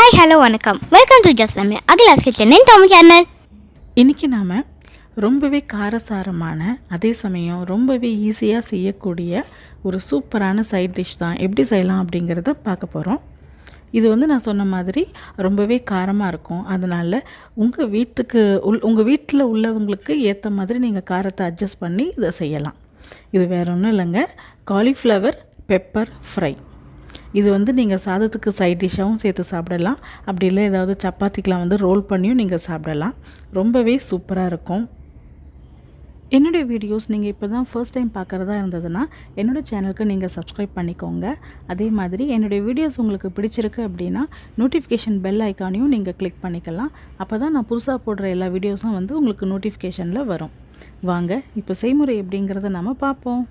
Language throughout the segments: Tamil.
ஹாய் ஹலோ வணக்கம், வெல்கம் டு ஜஸ்லமே Akila's kitchen in Tamil channel. இன்றைக்கி நாம் ரொம்பவே காரசாரமான அதே சமயம் ரொம்பவே ஈஸியாக செய்யக்கூடிய ஒரு சூப்பரான சைட் டிஷ் தான் எப்படி செய்யலாம் அப்படிங்கிறத பார்க்க போகிறோம். இது நான் சொன்ன மாதிரி ரொம்பவே காரமாக இருக்கும். அதனால் உங்கள் வீட்டில் உள்ளவங்களுக்கு ஏற்ற மாதிரி நீங்கள் காரத்தை அட்ஜஸ்ட் பண்ணி இதை செய்யலாம். இது வேறு ஒன்றும் இல்லைங்க, காலிஃப்ளவர் பெப்பர் ஃப்ரை. இது நீங்கள் சாதத்துக்கு சைட் டிஷ்ஷாகவும் சேர்த்து சாப்பிடலாம். அப்படி இல்லை ஏதாவது சப்பாத்திக்கெலாம் ரோல் பண்ணியும் நீங்கள் சாப்பிடலாம். ரொம்பவே சூப்பராக இருக்கும். என்னுடைய வீடியோஸ் நீங்கள் இப்போ தான் ஃபர்ஸ்ட் டைம் பார்க்குறதா இருந்ததுன்னா என்னோடய சேனலுக்கு நீங்கள் சப்ஸ்கிரைப் பண்ணிக்கோங்க. அதே மாதிரி என்னுடைய வீடியோஸ் உங்களுக்கு பிடிச்சிருக்கு அப்படின்னா நோட்டிஃபிகேஷன் பெல் ஐக்கானையும் நீங்கள் கிளிக் பண்ணிக்கலாம். அப்போ தான் நான் புதுசாக போடுற எல்லா வீடியோஸும் உங்களுக்கு நோட்டிஃபிகேஷனில் வரும். வாங்க இப்போ செய்முறை எப்படிங்கிறத நம்ம பார்ப்போம்.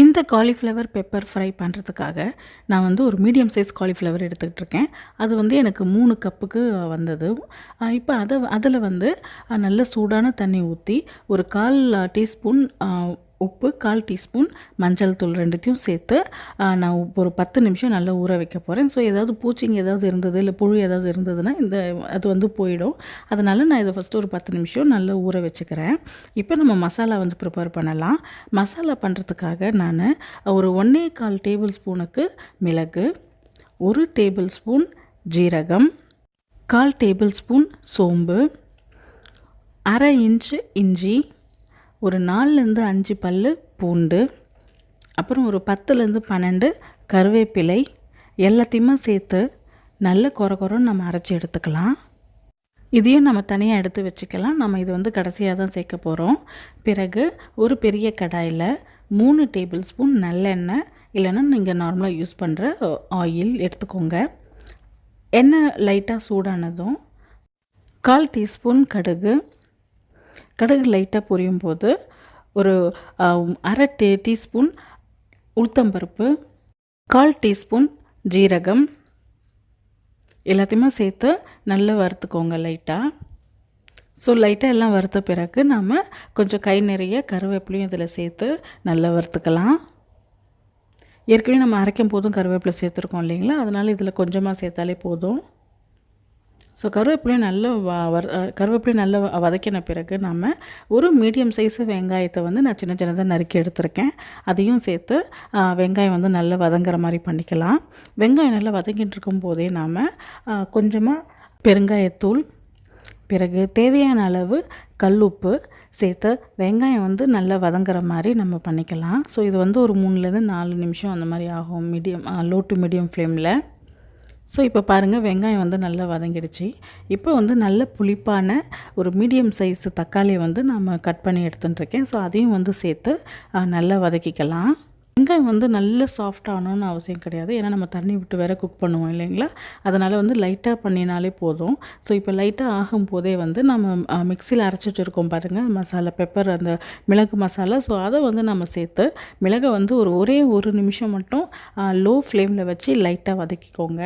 இந்த காலிஃப்ளவர் பெப்பர் ஃப்ரை பண்ணுறதுக்காக நான் ஒரு மீடியம் சைஸ் காலிஃப்ளவர் எடுத்துக்கிட்டு இருக்கேன். அது எனக்கு 3 கப்புக்கு வந்தது. இப்போ அதில் நல்ல சூடான தண்ணி ஊற்றி ஒரு 1/4 டீஸ்பூன் உப்பு, 1/4 டீஸ்பூன் மஞ்சள் தூள் ரெண்டுத்தையும் சேர்த்து நான் ஒரு 10 நிமிஷம் நல்லா ஊற வைக்க போகிறேன். ஸோ ஏதாவது பூச்சிங்க ஏதாவது இருந்தது இல்லை புழு ஏதாவது இருந்ததுன்னா அது போயிடும். அதனால் நான் இதை ஃபஸ்ட்டு ஒரு 10 நிமிஷம் நல்லா ஊற வச்சுக்கிறேன். இப்போ நம்ம மசாலா ப்ரிப்பேர் பண்ணலாம். மசாலா பண்ணுறதுக்காக நான் ஒரு 1/4 டேபிள் ஸ்பூனுக்கு மிளகு, 1 டேபிள் ஸ்பூன் ஜீரகம், 1/4 டேபிள் ஸ்பூன் சோம்பு, 1/2 இன்ச்சு இஞ்சி, ஒரு 4லேருந்து 5 பல் பூண்டு, அப்புறம் ஒரு 10லேருந்து 12 கருவேப்பிலை எல்லாத்தையுமே சேர்த்து நல்ல கொரன்னு நம்ம அரைச்சி எடுத்துக்கலாம். இதையும் நம்ம தனியாக எடுத்து வச்சுக்கலாம். நம்ம இது கடைசியாக தான் சேர்க்க போகிறோம். பிறகு ஒரு பெரிய கடாயில் 3 டேபிள் ஸ்பூன் நல்லெண்ணெய் இல்லைன்னா நீங்கள் நார்மலாக யூஸ் பண்ணுற ஆயில் எடுத்துக்கோங்க. எண்ணெய் லைட்டாக சூடானதும் 1/4 டீஸ்பூன் கடுகு லைட்டாக பொரியும் போது ஒரு 1/2 டீஸ்பூன் உளுத்தம்பருப்பு, 1/4 டீஸ்பூன் ஜீரகம் எல்லாத்தையுமே சேர்த்து நல்லா வறுத்துக்கோங்க லைட்டாக. ஸோ லைட்டாக எல்லாம் வறுத்த பிறகு நாம் கொஞ்சம் கை நிறைய கருவேப்பிலையும் இதில் சேர்த்து நல்லா வறுத்துக்கலாம். ஏற்கனவே நம்ம அரைக்கும் போதும் கருவேப்பிலை சேர்த்துருக்கோம் இல்லைங்களா, அதனால் இதில் கொஞ்சமாக சேர்த்தாலே போதும். ஸோ கருவேப்பிலையும் நல்லா வதக்கின பிறகு நம்ம ஒரு மீடியம் சைஸு வெங்காயத்தை நான் சின்ன சின்னதாக நறுக்கி எடுத்துருக்கேன். அதையும் சேர்த்து வெங்காயம் நல்லா வதங்குற மாதிரி பண்ணிக்கலாம். வெங்காயம் நல்லா வதங்கிட்டு இருக்கும் போதே நாம் கொஞ்சமாக பெருங்காயத்தூள், பிறகு தேவையான அளவு கல்லுப்பு சேர்த்து வெங்காயம் நல்லா வதங்குற மாதிரி நம்ம பண்ணிக்கலாம். ஸோ இது ஒரு 3லேருந்து 4 நிமிஷம் அந்த மாதிரி ஆகும், லோ டு மீடியம் ஃப்ளேமில். ஸோ இப்போ பாருங்கள், வெங்காயம் நல்லா வதங்கிடுச்சு. இப்போ நல்ல புளிப்பான ஒரு மீடியம் சைஸ் தக்காளியை நம்ம கட் பண்ணி எடுத்துட்டுருக்கேன். ஸோ அதையும் சேர்த்து நல்லா வதக்கிக்கலாம். வெங்காயம் நல்ல சாஃப்டாகணும்னு அவசியம் கிடையாது, ஏன்னா நம்ம தண்ணி விட்டு வேறு குக் பண்ணுவோம் இல்லைங்களா, அதனால் லைட்டாக பண்ணினாலே போதும். ஸோ இப்போ லைட்டாக ஆகும்போதே நம்ம மிக்சியில் அரைச்சி வச்சுருக்கோம் பாருங்கள் மசாலா, பெப்பர், அந்த மிளகு மசாலா. ஸோ அதை நம்ம சேர்த்து மிளகை ஒரே ஒரு நிமிஷம் மட்டும் லோ ஃப்ளேமில் வச்சு லைட்டாக வதக்கிக்கோங்க.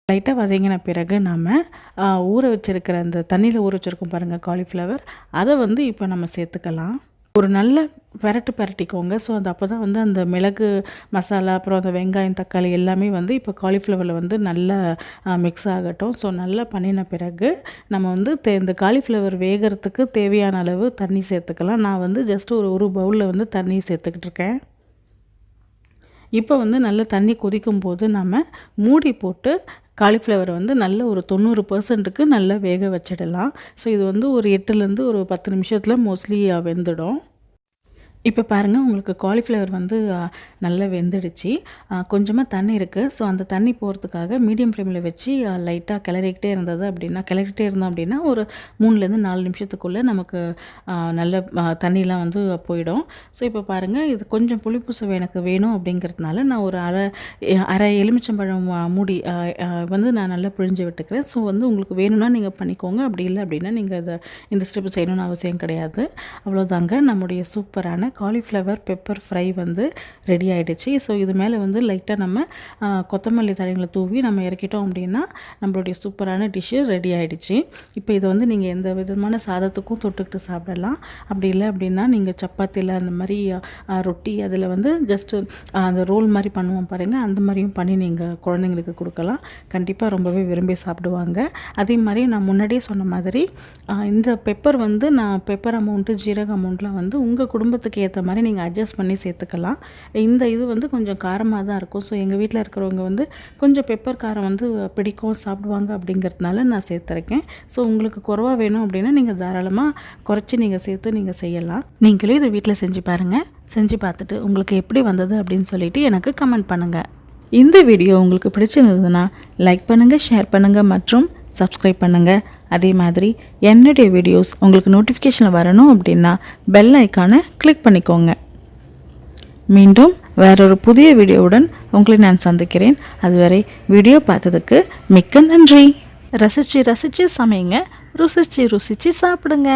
லைட்டாக வதங்கின பிறகு நம்ம ஊற வச்சுருக்கிற அந்த தண்ணியில் ஊற வச்சுருக்கோம் பாருங்கள் காலிஃப்ளவர், அதை இப்போ நம்ம சேர்த்துக்கலாம். ஒரு நல்ல பரட்டிக்கோங்க. ஸோ அப்போ தான் அந்த மிளகு மசாலா அப்புறம் அந்த வெங்காயம் தக்காளி எல்லாமே இப்போ காலிஃப்ளவரில் நல்லா மிக்ஸ் ஆகட்டும். ஸோ நல்லா பண்ணின பிறகு நம்ம இந்த காலிஃப்ளவர் வேகிறதுக்கு தேவையான அளவு தண்ணி சேர்த்துக்கலாம். நான் ஜஸ்ட் ஒரு பவுலில் தண்ணி சேர்த்துக்கிட்டு இருக்கேன். இப்போ நல்ல தண்ணி கொதிக்கும் போது நம்ம மூடி போட்டு காலிஃப்ளவர் நல்ல ஒரு 90%க்கு நல்லா வேக வச்சிடலாம். ஸோ இது ஒரு 8லேருந்து ஒரு 10 நிமிஷத்தில் மோஸ்ட்லி வெந்துடும். இப்போ பாருங்கள், உங்களுக்கு காலிஃப்ளவர் நல்லா வெந்துடுச்சு. கொஞ்சமாக தண்ணி இருக்குது. ஸோ அந்த தண்ணி போகிறதுக்காக மீடியம் ஃப்ளேமில் வச்சு லைட்டாக கிளறிக்கிட்டே இருந்தோம் அப்படின்னா ஒரு 3லேருந்து 4 நிமிஷத்துக்குள்ளே நமக்கு நல்ல தண்ணிலாம் போயிடும். ஸோ இப்போ பாருங்கள், இது கொஞ்சம் புளிப்பு சுவை எனக்கு வேணும் அப்படிங்கிறதுனால நான் ஒரு அரை எலுமிச்சம்பழம் மூடி நான் நல்லா பிழிஞ்சு விட்டுக்கிறேன். ஸோ உங்களுக்கு வேணும்னா நீங்கள் பண்ணிக்கோங்க, அப்படி இல்லை அப்படின்னா நீங்கள் இந்த ஸ்டெப் செய்யணும்னு அவசியம் கிடையாது. அவ்வளோதாங்க, நம்முடைய சூப்பரான காலிஃப்ளவர் பெப்பர் ஃப்ரை வந்து ரெடி ஆகிடுச்சு. ஸோ இது மேலே வந்து லைட்டாக நம்ம கொத்தமல்லி தழைகளை தூவி நம்ம இறக்கிட்டோம் அப்படின்னா நம்மளுடைய சூப்பரான டிஷ்ஷு ரெடி ஆகிடுச்சு. இப்போ இதை வந்து நீங்கள் எந்த விதமான சாதத்துக்கும் தொட்டுக்கிட்டு சாப்பிடலாம். அப்படி இல்லை அப்படின்னா நீங்கள் சப்பாத்தியில் அந்த மாதிரி ரொட்டி அதில் வந்து ஜஸ்ட்டு அந்த ரோல் மாதிரி பண்ணுவோம் பாருங்கள், அந்த மாதிரியும் பண்ணி நீங்கள் குழந்தைங்களுக்கு கொடுக்கலாம். கண்டிப்பாக ரொம்பவே விரும்பி சாப்பிடுவாங்க. அதே மாதிரி நான் முன்னாடியே சொன்ன மாதிரி இந்த பெப்பர் வந்து நான் பெப்பர் அமௌண்ட்டு ஜீரக அமௌண்ட்லாம் வந்து உங்கள் குடும்பத்துக்கு ஏற்ற மாதிரி நீங்கள் அட்ஜஸ்ட் பண்ணி சேர்த்துக்கலாம். இந்த இது வந்து கொஞ்சம் காரமாக தான் இருக்கும். ஸோ எங்கள் வீட்டில் இருக்கிறவங்க வந்து கொஞ்சம் பெப்பர் காரம் வந்து பிடிக்கும், சாப்பிடுவாங்க அப்படிங்கிறதுனால நான் சேர்த்துருக்கேன். ஸோ உங்களுக்கு குறைவாக வேணும் அப்படின்னா நீங்கள் தாராளமாக குறைச்சி நீங்கள் சேர்த்து நீங்கள் செய்யலாம். நீங்களே இதை வீட்டில் செஞ்சு பாருங்கள். செஞ்சு பார்த்துட்டு உங்களுக்கு எப்படி வந்தது அப்படின்னு சொல்லிவிட்டு எனக்கு கமெண்ட் பண்ணுங்கள். இந்த வீடியோ உங்களுக்கு பிடிச்சிருந்ததுன்னா லைக் பண்ணுங்கள், ஷேர் பண்ணுங்கள் மற்றும் சப்ஸ்கிரைப் பண்ணுங்கள். அதே மாதிரி என்னுடைய வீடியோஸ் உங்களுக்கு நோட்டிஃபிகேஷனில் வரணும் அப்படின்னா பெல் ஐக்கானை கிளிக் பண்ணிக்கோங்க. மீண்டும் வேறொரு புதிய வீடியோவுடன் உங்களை நான் சந்திக்கிறேன். அதுவரை வீடியோ பார்த்ததுக்கு மிக்க நன்றி. ரசித்து ரசித்து சமைங்க, ருசித்து ருசித்து சாப்பிடுங்க.